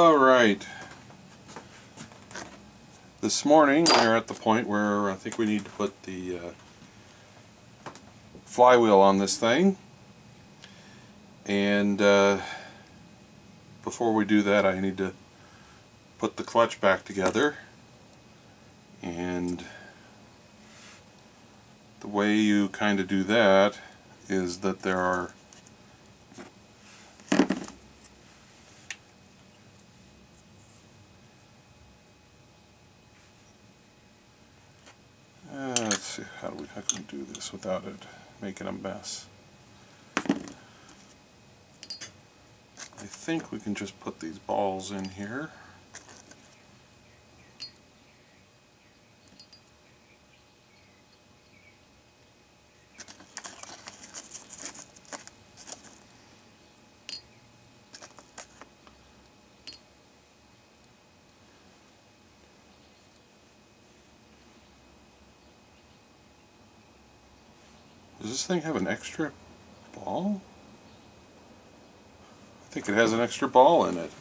Alright, this morning we're at the point where I think we need to put the flywheel on this thing, and before we do that I need to put the clutch back together. And the way you kind of do that is that there are let's see, how can we do this without it making a mess? I think we can just put these balls in here. Does this thing have an extra ball? I think it has an extra ball in it.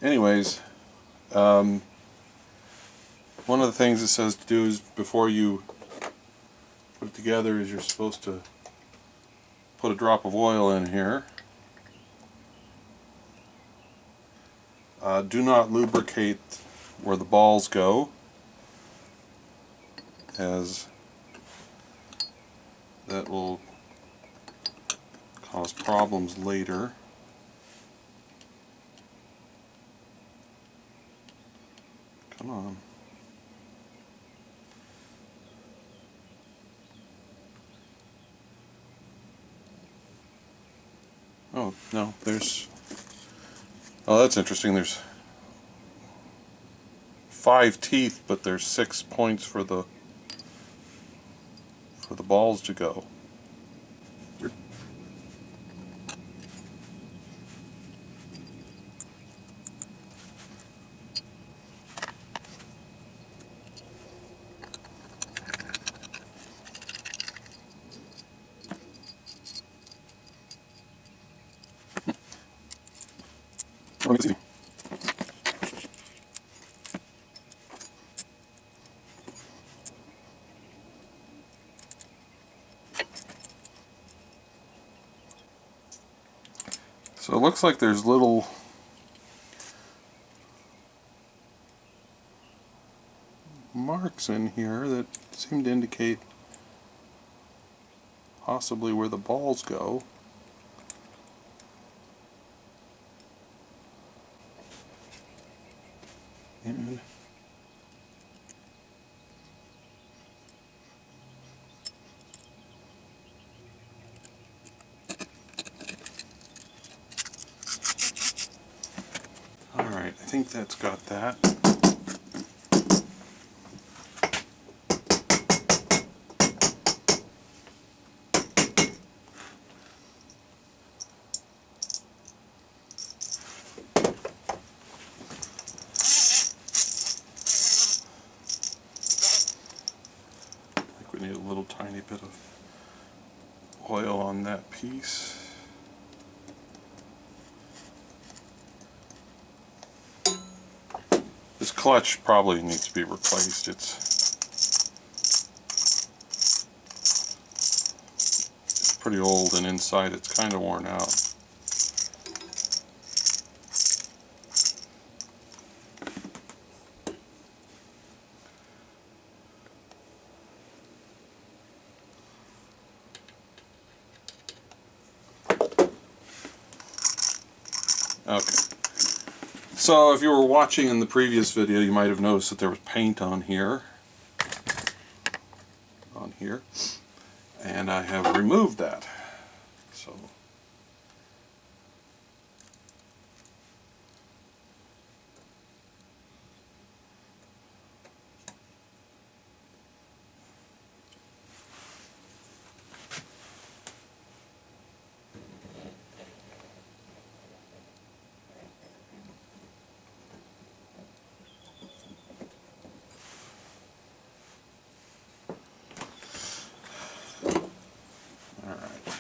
Anyways, one of the things it says to do is before you put it together is you're supposed to put a drop of oil in here. Do not lubricate where the balls go, as that will cause problems later. Come on. Oh, no, there's... Oh, that's interesting. There's 5 teeth, but there's 6 points for the balls to go. Oh, it's easy. So it looks like there's little marks in here that seem to indicate possibly where the balls go. And alright, I think that's got that. I think we need a little tiny bit of oil on that piece. This clutch probably needs to be replaced. It's pretty old, and inside it's kind of worn out. Okay. So if you were watching in the previous video, you might have noticed that there was paint on here, and I have removed that. So alright.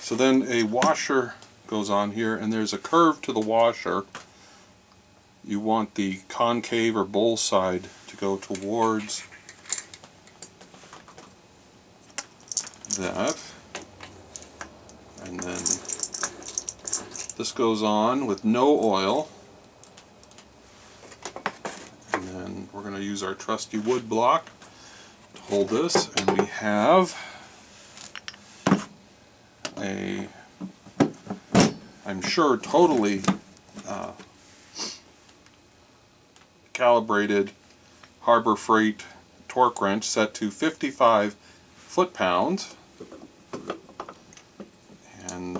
So then a washer goes on here, and there's a curve to the washer. You want the concave or bowl side to go towards that. And then this goes on with no oil. And then we're going to use our trusty wood block to hold this, and we have a, I'm sure, totally calibrated Harbor Freight torque wrench set to 55 foot-pounds. And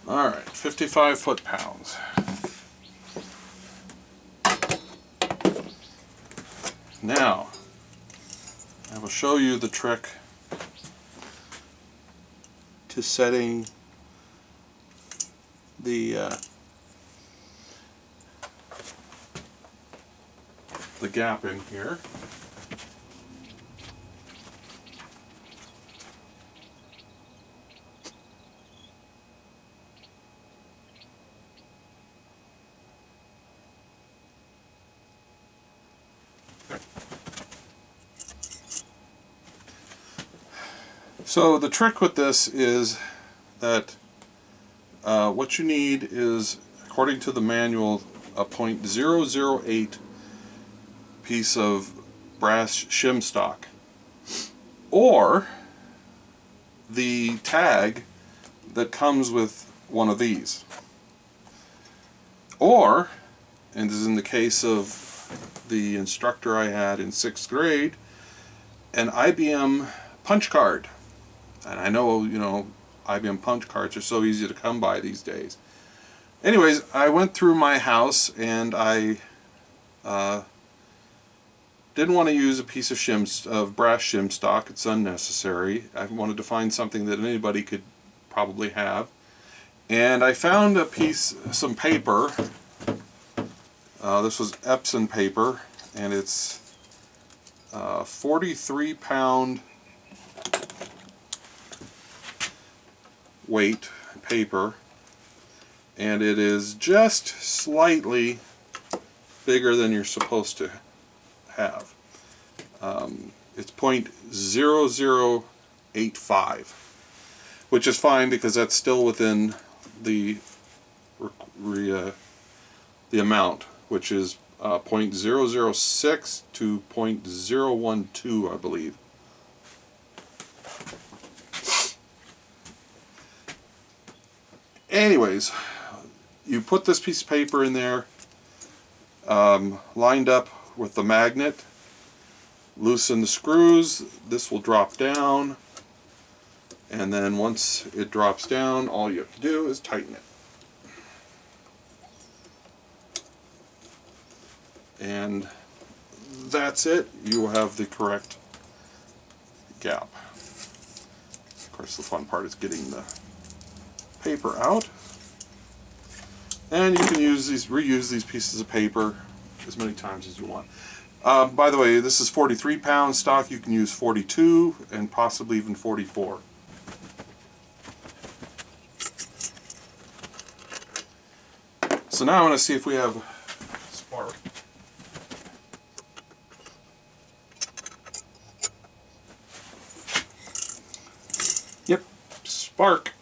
alright, 55 foot-pounds. Now, I will show you the trick to setting the gap in here. So the trick with this is that what you need is, according to the manual, a .008 piece of brass shim stock, or the tag that comes with one of these, or, and this is in the case of the instructor I had in 6th grade, an IBM punch card. And I know, you know, IBM punch cards are so easy to come by these days. Anyways, I went through my house, and I didn't want to use a piece of brass shim stock. It's unnecessary. I wanted to find something that anybody could probably have. And I found a piece, some paper. This was Epson paper, and it's 43-pound weight paper, and it is just slightly bigger than you're supposed to have. It's .0085, which is fine because that's still within the amount, which is .006 to .012, I believe. Anyways, you put this piece of paper in there, lined up with the magnet, loosen the screws, this will drop down, and then once it drops down, all you have to do is tighten it. And that's it. You will have the correct gap. Of course, the fun part is getting the paper out. And you can reuse these pieces of paper as many times as you want. By the way, this is 43-pound stock. You can use 42 and possibly even 44. So now I want to see if we have spark. Yep, spark.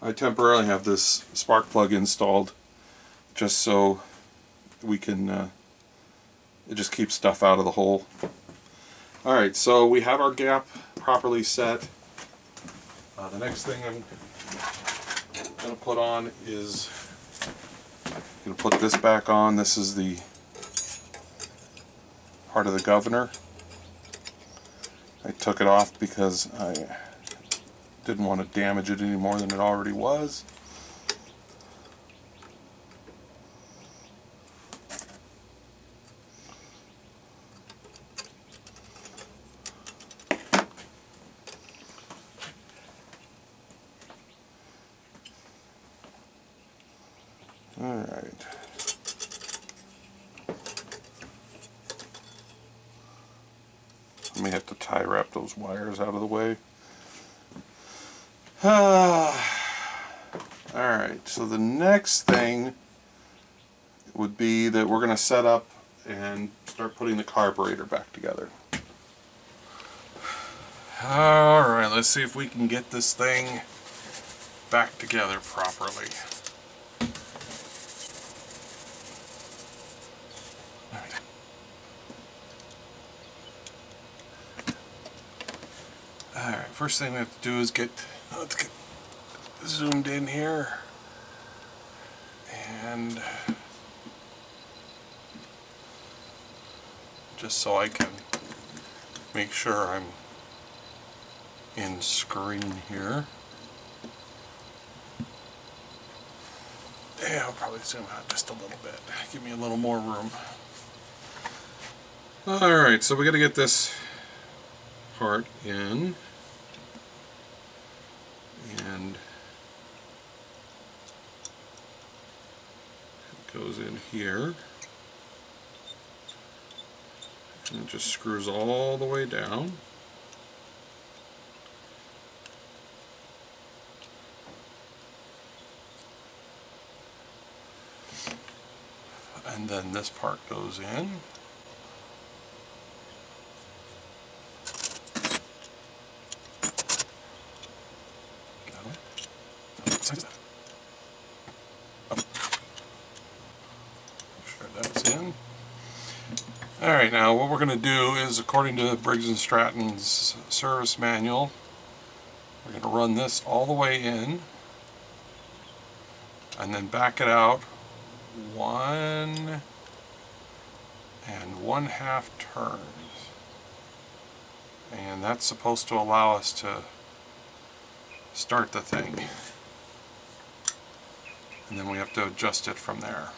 I temporarily have this spark plug installed just so we can, it just keeps stuff out of the hole. Alright, so we have our gap properly set. The next thing I'm going to put on is going to put this back on. This is the part of the governor. I took it off because I didn't want to damage it any more than it already was. Alright. I may have to tie wrap those wires out of the way. Alright, so the next thing would be that we're going to set up and start putting the carburetor back together. Alright, let's see if we can get this thing back together properly. Alright, first thing we have to do is let's get zoomed in here, and just so I can make sure I'm in screen here. Yeah, I'll probably zoom out just a little bit, give me a little more room. Alright, so we got to get this part in, and it goes in here, and it just screws all the way down. And then this part goes in. Alright, now what we're going to do is, according to Briggs Stratton's service manual, we're going to run this all the way in and then back it out 1 1/2 turns. And that's supposed to allow us to start the thing. And then we have to adjust it from there.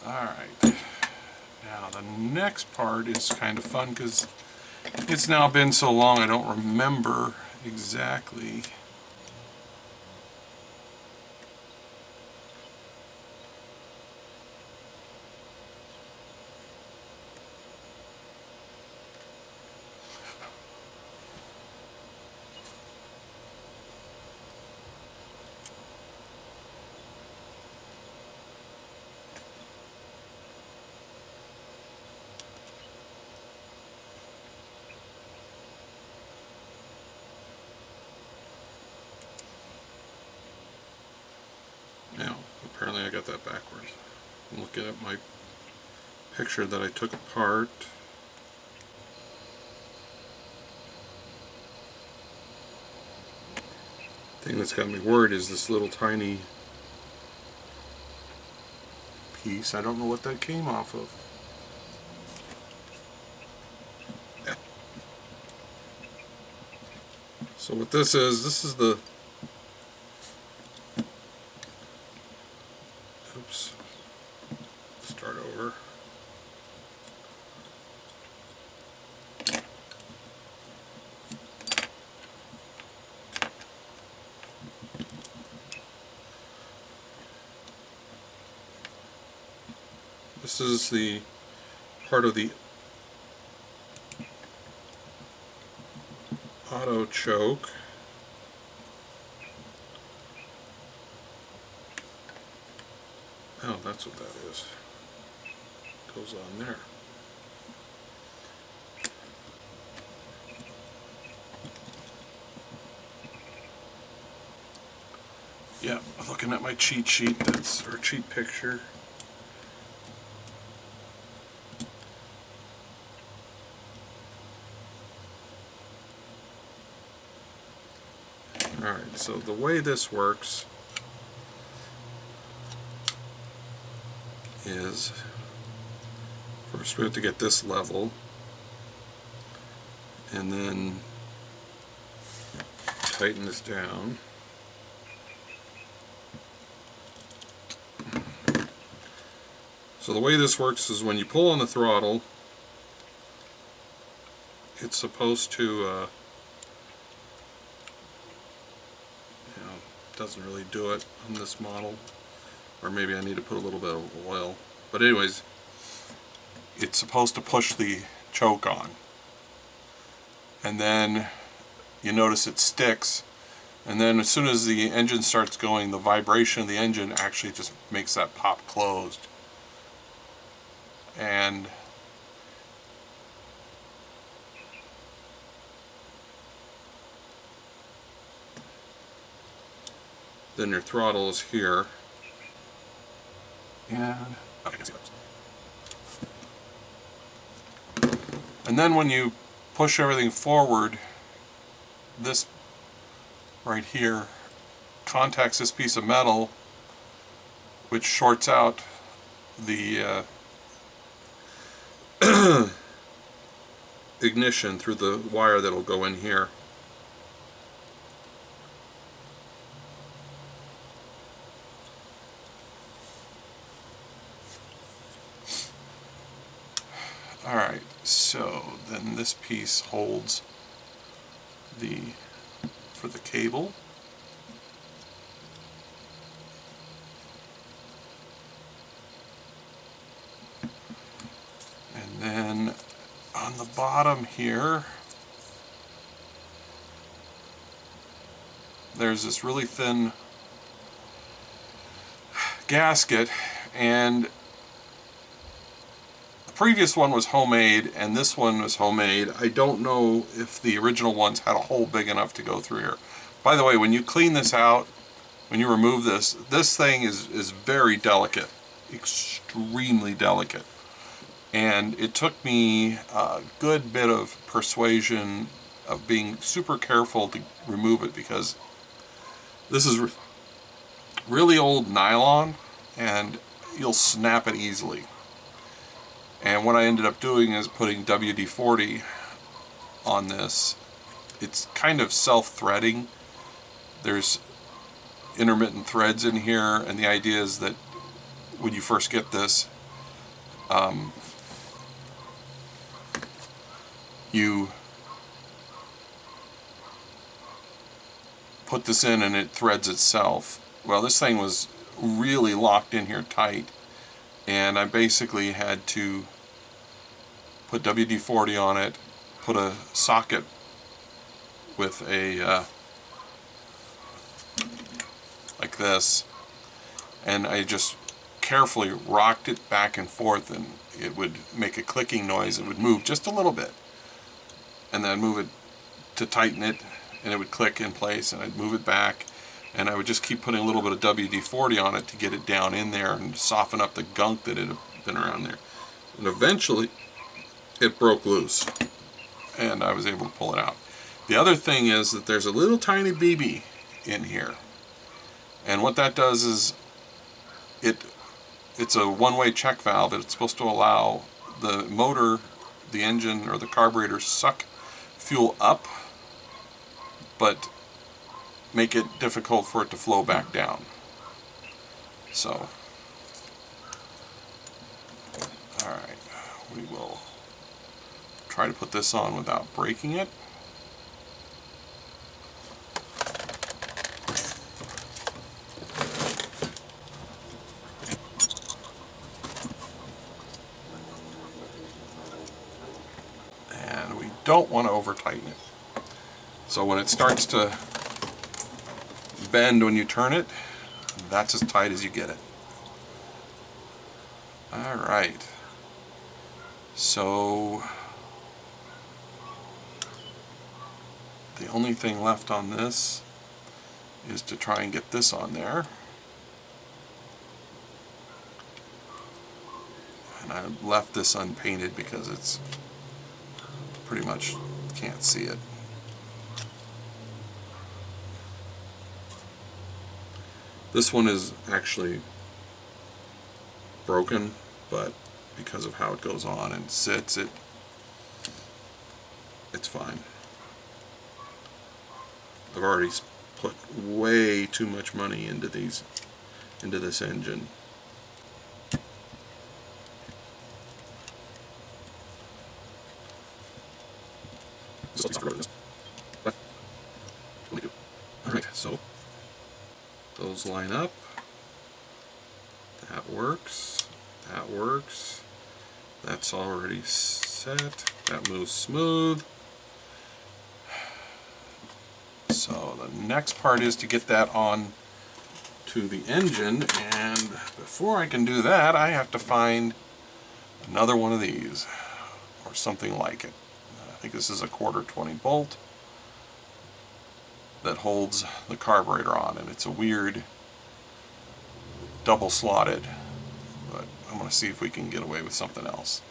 Alright, now the next part is kind of fun because it's now been so long I don't remember exactly now. Apparently I got that backwards. I'm looking at my picture that I took apart. The thing that's got me worried is this little tiny piece. I don't know what that came off of. So what this is the, oops, start over. This is the part of the auto choke. Oh, that's what that is. Goes on there. Yeah, looking at my cheat sheet, that's our cheat picture. Alright, So the way this works is, first we have to get this level, and then tighten this down. So the way this works is when you pull on the throttle, it's supposed to, doesn't really do it on this model, or maybe I need to put a little bit of oil. But anyways, it's supposed to push the choke on. And then you notice it sticks, and then as soon as the engine starts going, the vibration of the engine actually just makes that pop closed. And then your throttle is here. And then when you push everything forward, this right here contacts this piece of metal, which shorts out the ignition through the wire that'll go in here. Alright, so then this piece holds for the cable. And then on the bottom here, there's this really thin gasket, and previous one was homemade and this one was homemade. I don't know if the original ones had a hole big enough to go through here. By the way, when you clean this out, when you remove this thing is very delicate, extremely delicate. And it took me a good bit of persuasion of being super careful to remove it, because this is really old nylon and you'll snap it easily. And what I ended up doing is putting WD-40 on this. It's kind of self-threading. There's intermittent threads in here, and the idea is that when you first get this, you put this in and it threads itself. Well, this thing was really locked in here tight, and I basically had to put WD-40 on it, put a socket with a like this, and I just carefully rocked it back and forth, and it would make a clicking noise. It would move just a little bit, and then I'd move it to tighten it, and it would click in place, and I'd move it back, and I would just keep putting a little bit of WD-40 on it to get it down in there and soften up the gunk that had been around there. And eventually it broke loose and I was able to pull it out. The other thing is that there's a little tiny BB in here, and what that does is it's a one-way check valve. It's supposed to allow the motor, the engine, or the carburetor suck fuel up, but make it difficult for it to flow back down. So, alright, we will try to put this on without breaking it. And we don't want to over tighten it. So when it starts to bend when you turn it, that's as tight as you get it. Alright, so the only thing left on this is to try and get this on there. And I left this unpainted because it's pretty much can't see it. This one is actually broken, but because of how it goes on and sits, it's fine. I've already put way too much money into this engine. Alright, so those line up. That works. That works. That's already set. That moves smooth. So the next part is to get that on to the engine, and before I can do that, I have to find another one of these, or something like it. I think this is a 1/4 bolt that holds the carburetor on, and it's a weird double slotted, but I'm going to see if we can get away with something else.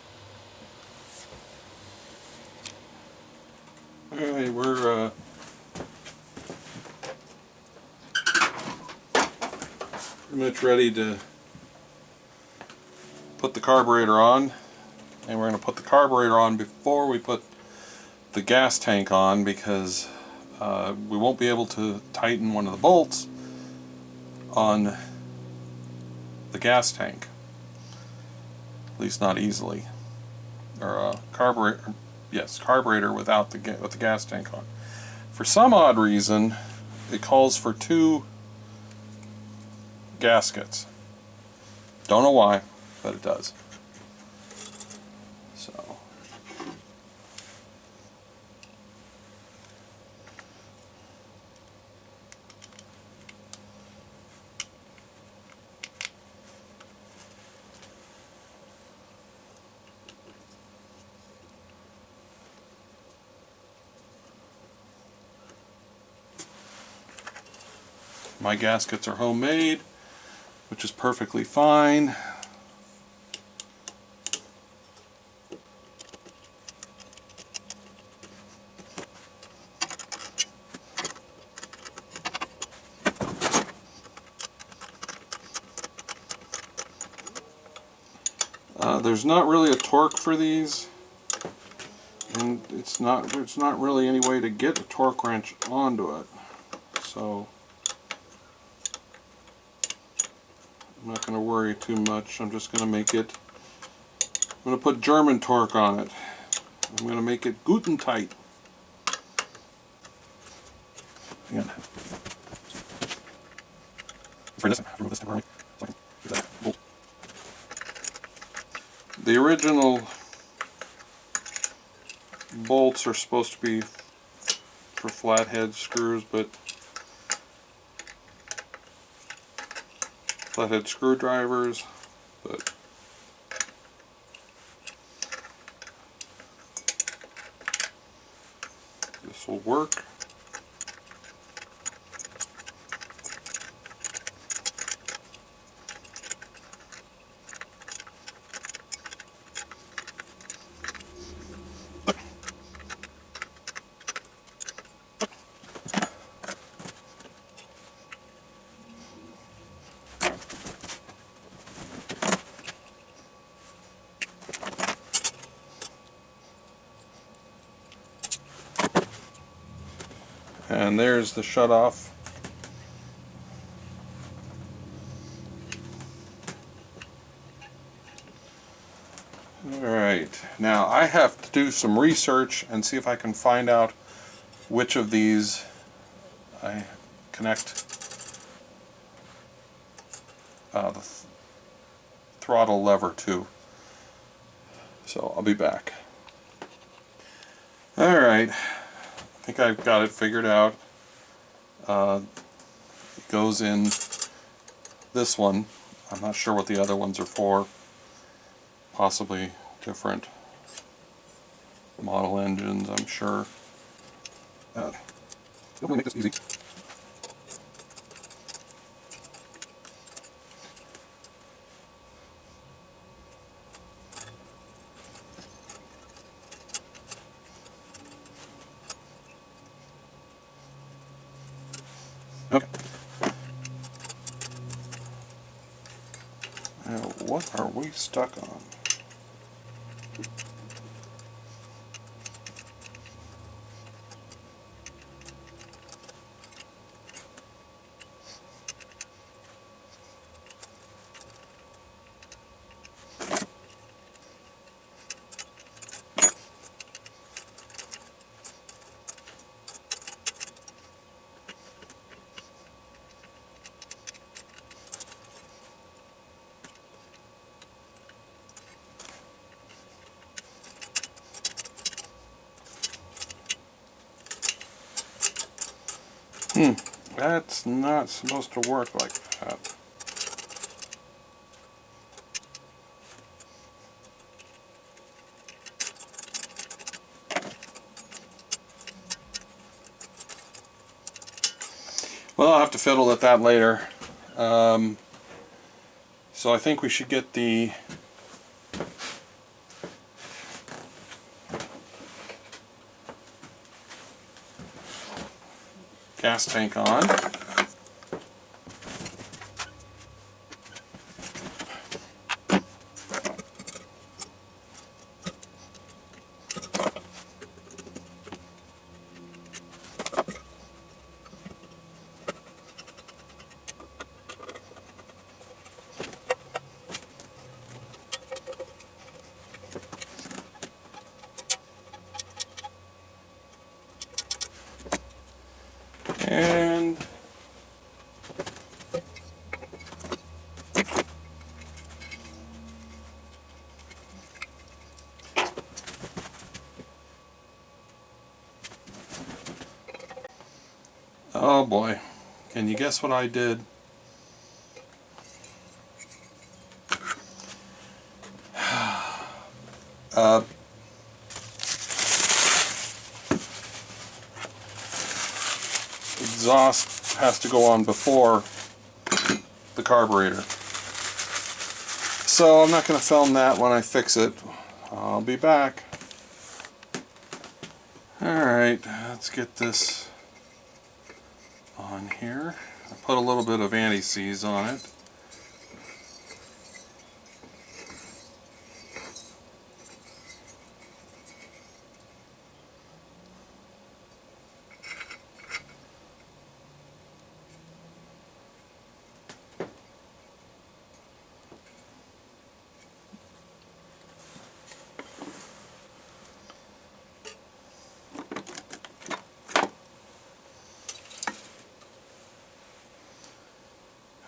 Alright, we're pretty much ready to put the carburetor on, and we're going to put the carburetor on before we put the gas tank on, because we won't be able to tighten one of the bolts on the gas tank, at least not easily, or carburetor without with the gas tank on. For some odd reason, it calls for 2 gaskets. Don't know why, but it does. So my gaskets are homemade, which is perfectly fine. There's not really a torque for these, and it's not really any way to get a torque wrench onto it, so I'm not going to worry too much. I'm just going to make it, I'm going to put German torque on it. I'm going to make it guten tight. Again. Remove this temporarily so I can get that bolt. The original bolts are supposed to be for flathead screws, but flathead screwdrivers, but this will work. And there's the shutoff. Alright, now I have to do some research and see if I can find out which of these I connect the throttle lever to. So I'll be back. Alright, I think I've got it figured out. It goes in this one. I'm not sure what the other ones are for. Possibly different model engines, I'm sure. Let me make this easy. Okay. what are we stuck on? That's not supposed to work like that. Well, I'll have to fiddle with that later. So I think we should get the gas tank on. And oh boy, can you guess what I did? Exhaust has to go on before the carburetor. So I'm not going to film that when I fix it. I'll be back. Alright, let's get this on here. I put a little bit of anti-seize on it.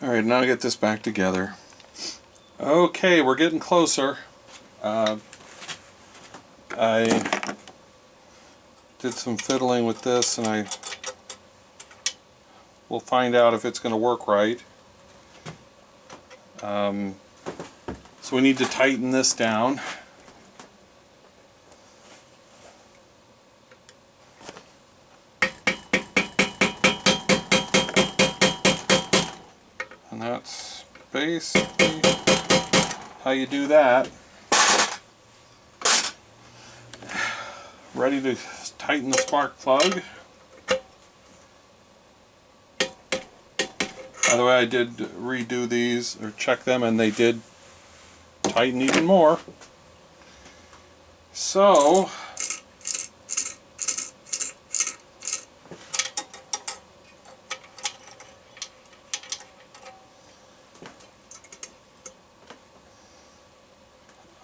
Alright, now to get this back together. Okay, we're getting closer. I did some fiddling with this, and we'll find out if it's going to work right. So we need to tighten this down. And that's basically how you do that. Ready to tighten the spark plug. By the way, I did redo these, or check them, and they did tighten even more. So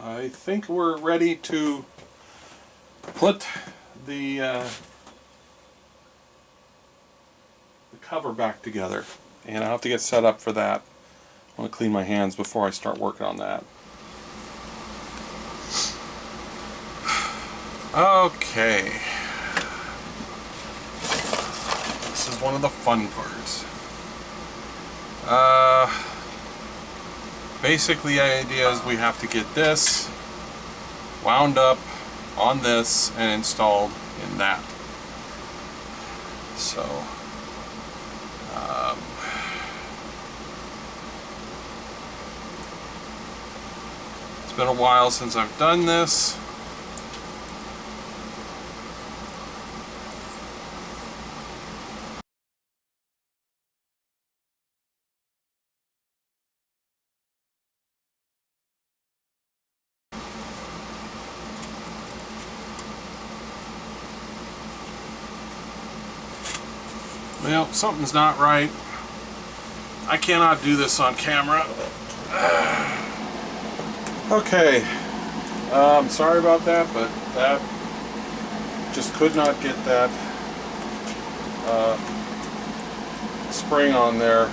I think we're ready to put the cover back together, and I'll have to get set up for that. I want to clean my hands before I start working on that. Okay, this is one of the fun parts. Basically the idea is we have to get this wound up on this and installed in that. So it's been a while since I've done this. Well, something's not right. I cannot do this on camera. Okay. I'm sorry about that, but that just could not get that spring on there.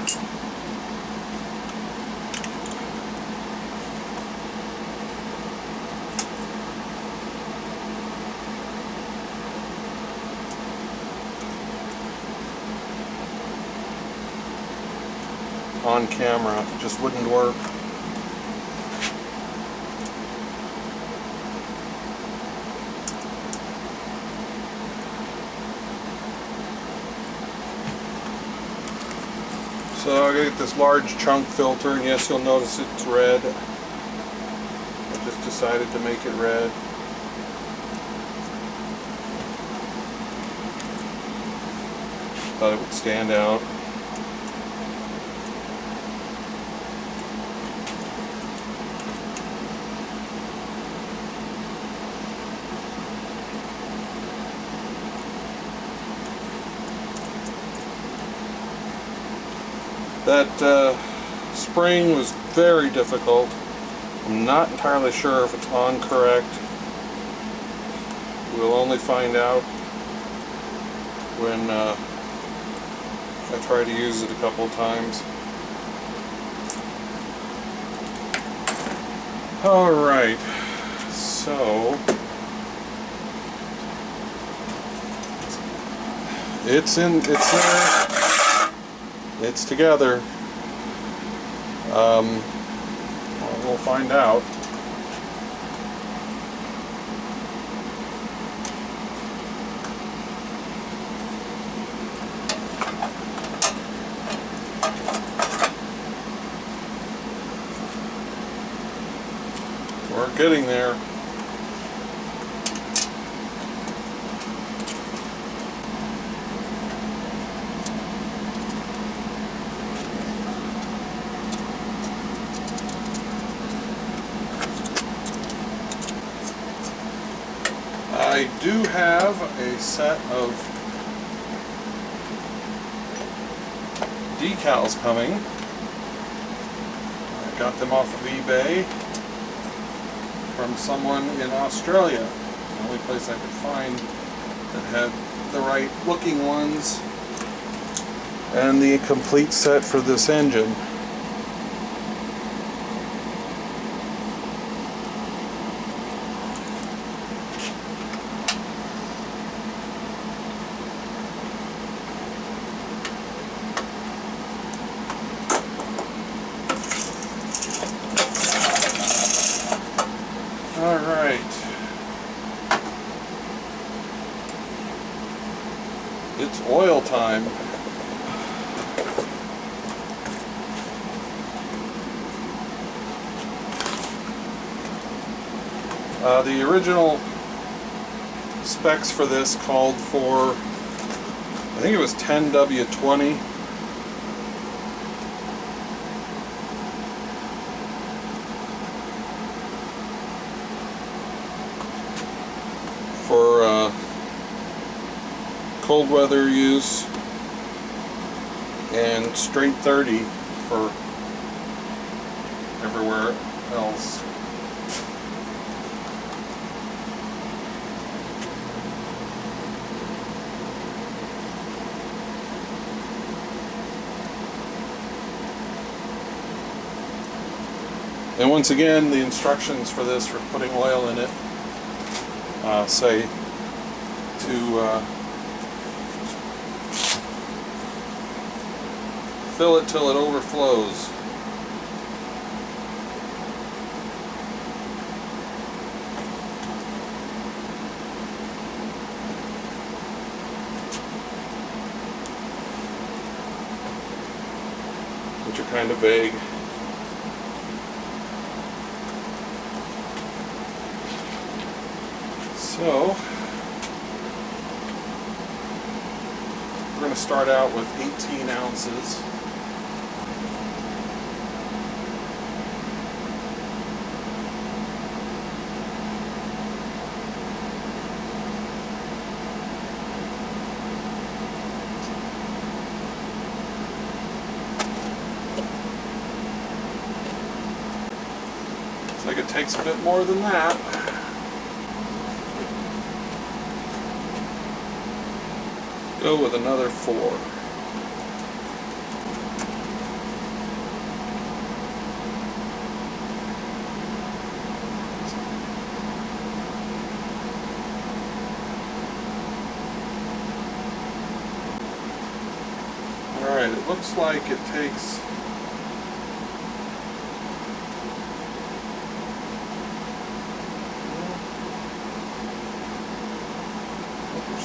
On camera, it just wouldn't work. So I gotta get this large chunk filter, and yes, you'll notice it's red. I just decided to make it red. Thought it would stand out. That spring was very difficult. I'm not entirely sure if it's on correct. We'll only find out when I try to use it a couple of times. Alright, so it's there. It's together. Well, we'll find out. We're getting there. I do have a set of decals coming. I got them off of eBay from someone in Australia. The only place I could find that had the right looking ones and the complete set for this engine. Alright. It's oil time. The original specs for this called for, I think it was 10W20. For cold weather use, and straight 30 for everywhere else. And once again, the instructions for this, for putting oil in it, say to fill it till it overflows. Which are kind of vague. So, we're going to start out with 18 ounces. takes a bit more than that. Go with another 4. Alright, it looks like it takes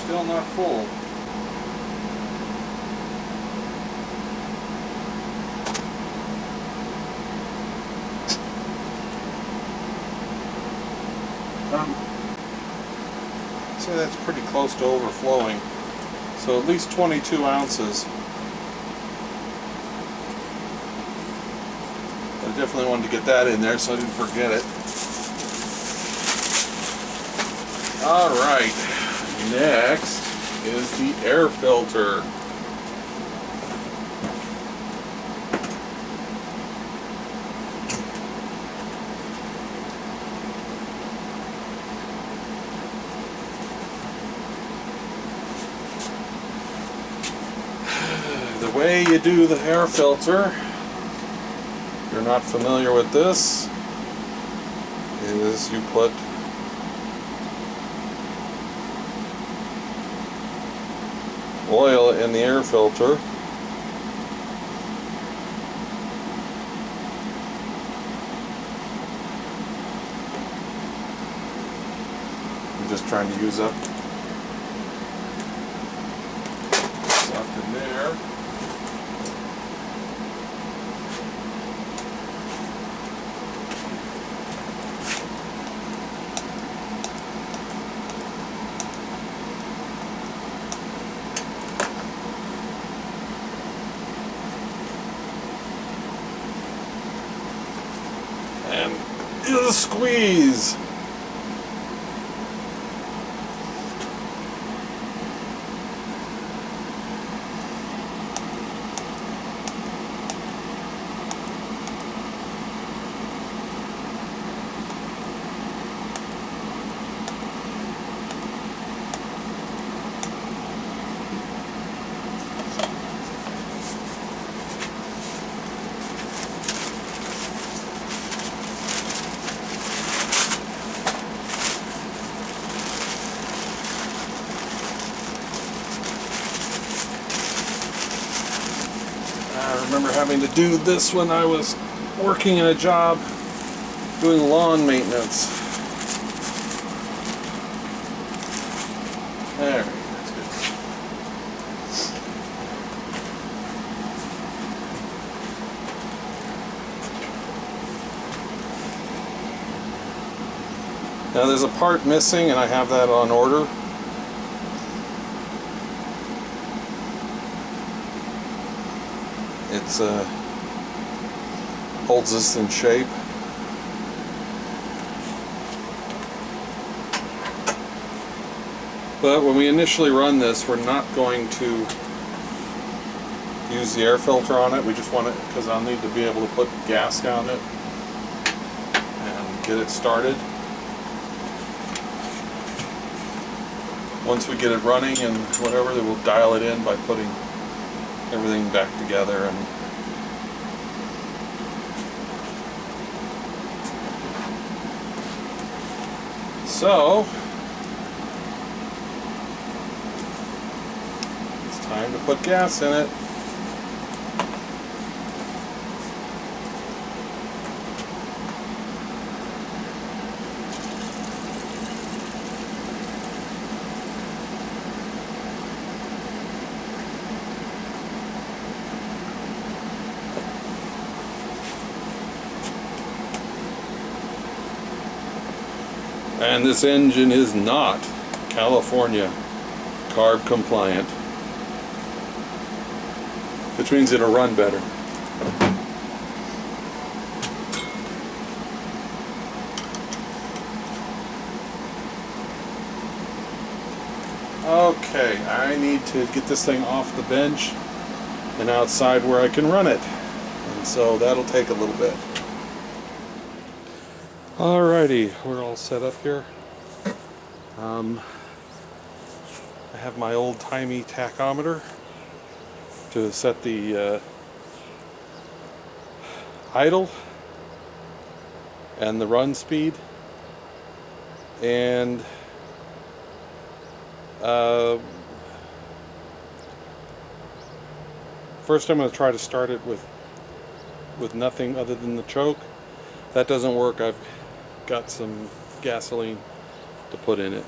still not full. I'd say that's pretty close to overflowing. So at least 22 ounces. I definitely wanted to get that in there so I didn't forget it. Alright. Next is the air filter. The way you do the air filter, if you're not familiar with this, is you put oil in the air filter. I'm just trying to use up stuff in there. And the squeeze. I remember having to do this when I was working in a job doing lawn maintenance. There, that's good. Now there's a part missing and I have that on order. It's holds this in shape. But when we initially run this, we're not going to use the air filter on it. We just want it because I'll need to be able to put gas down it and get it started. Once we get it running and whatever, then we'll dial it in by putting everything back together. And so it's time to put gas in it. And this engine is not California carb compliant, which means it'll run better. Okay, I need to get this thing off the bench and outside where I can run it. And so that'll take a little bit. Alrighty, we're all set up here. I have my old-timey tachometer to set the idle and the run speed, and first I'm going to try to start it with nothing other than the choke. If that doesn't work, I've got some gasoline to put in it.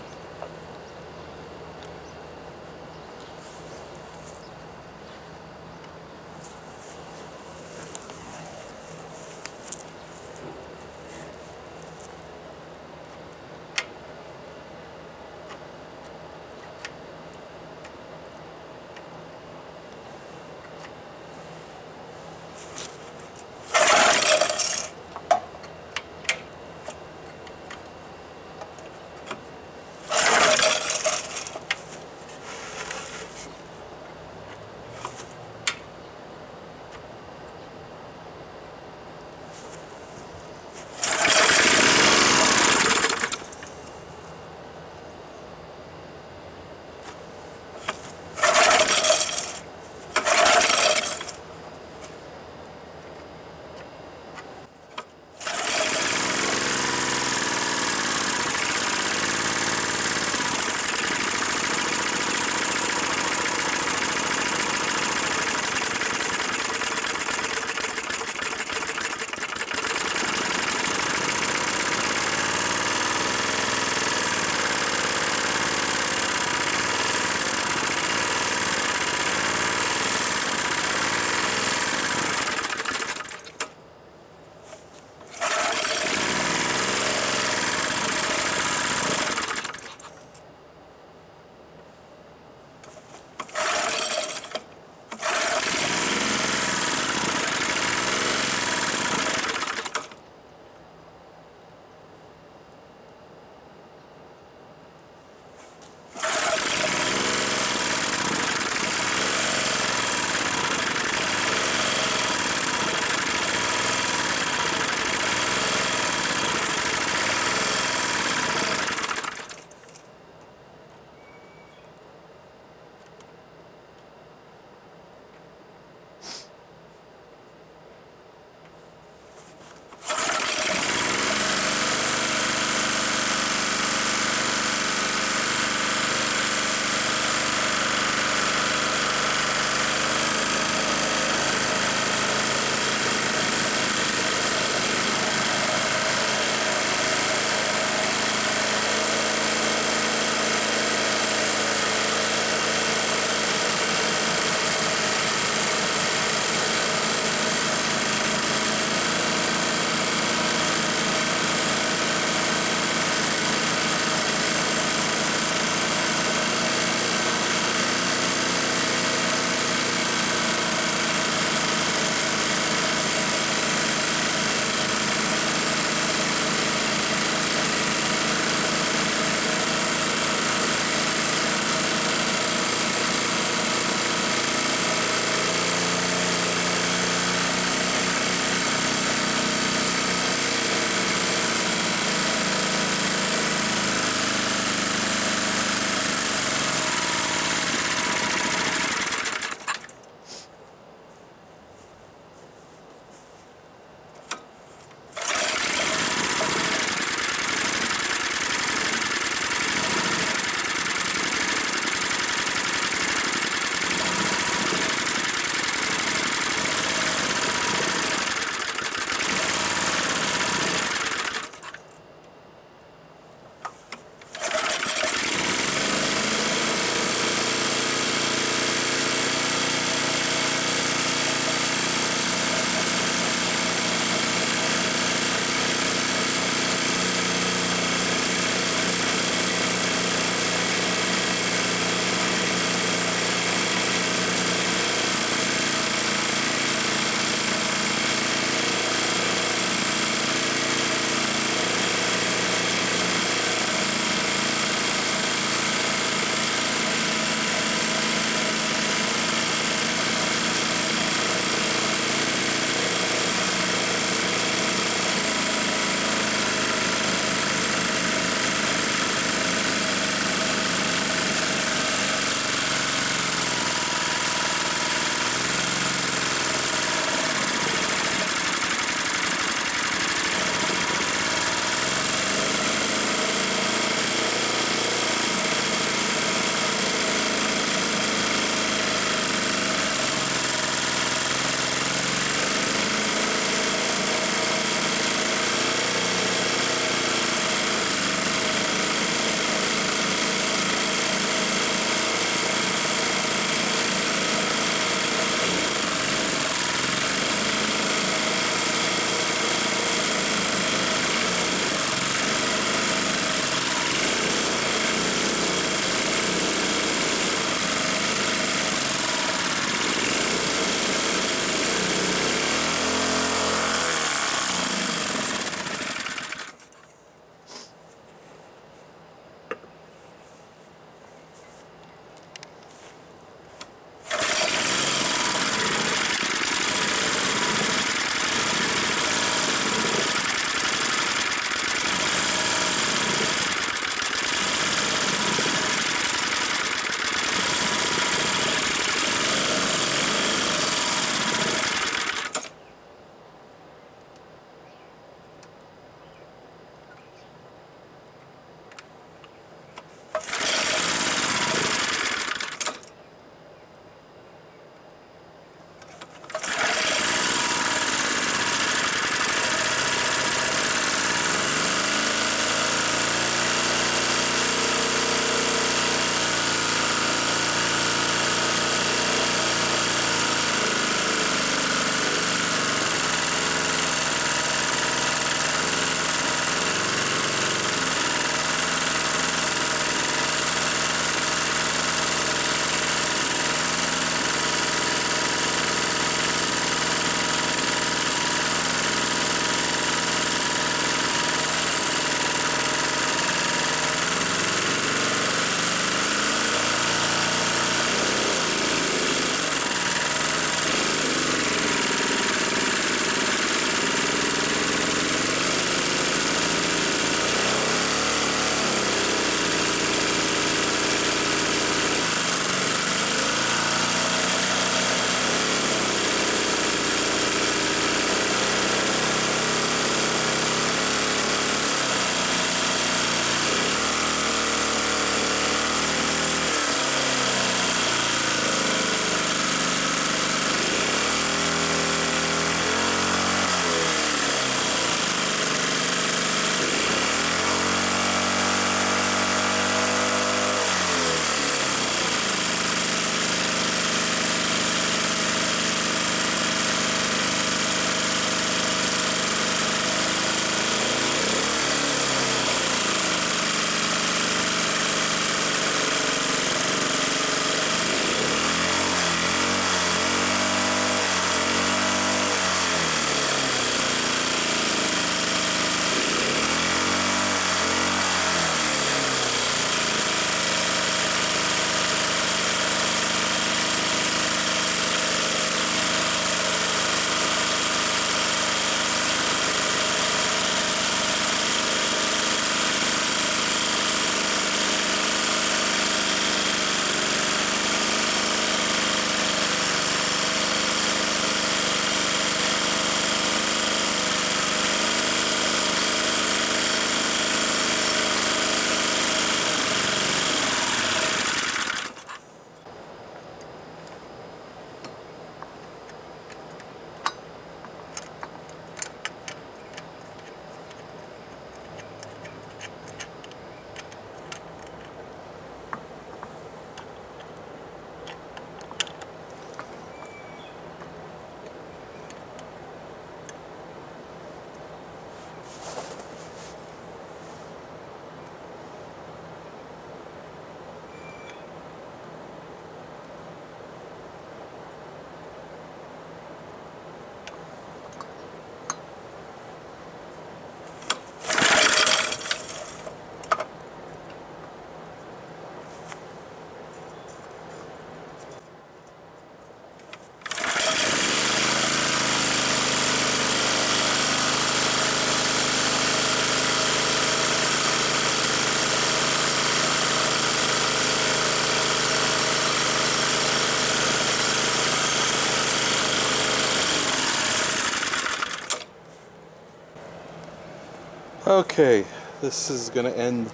Okay, this is going to end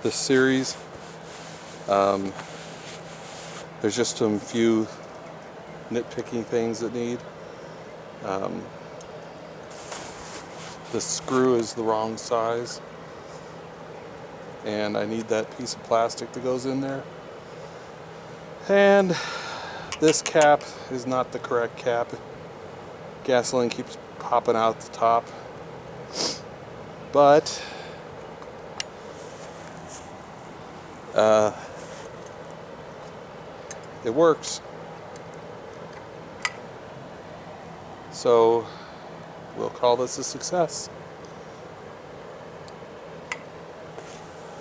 this series. There's just some few nitpicking things that need. The screw is the wrong size, and I need that piece of plastic that goes in there. And this cap is not the correct cap. Gasoline keeps popping out the top. But it works. So we'll call this a success.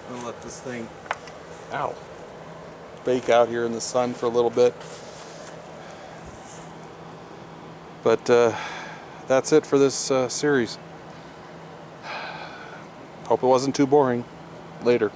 I'm gonna let this thing bake out here in the sun for a little bit. But that's it for this series. Hope it wasn't too boring. Later.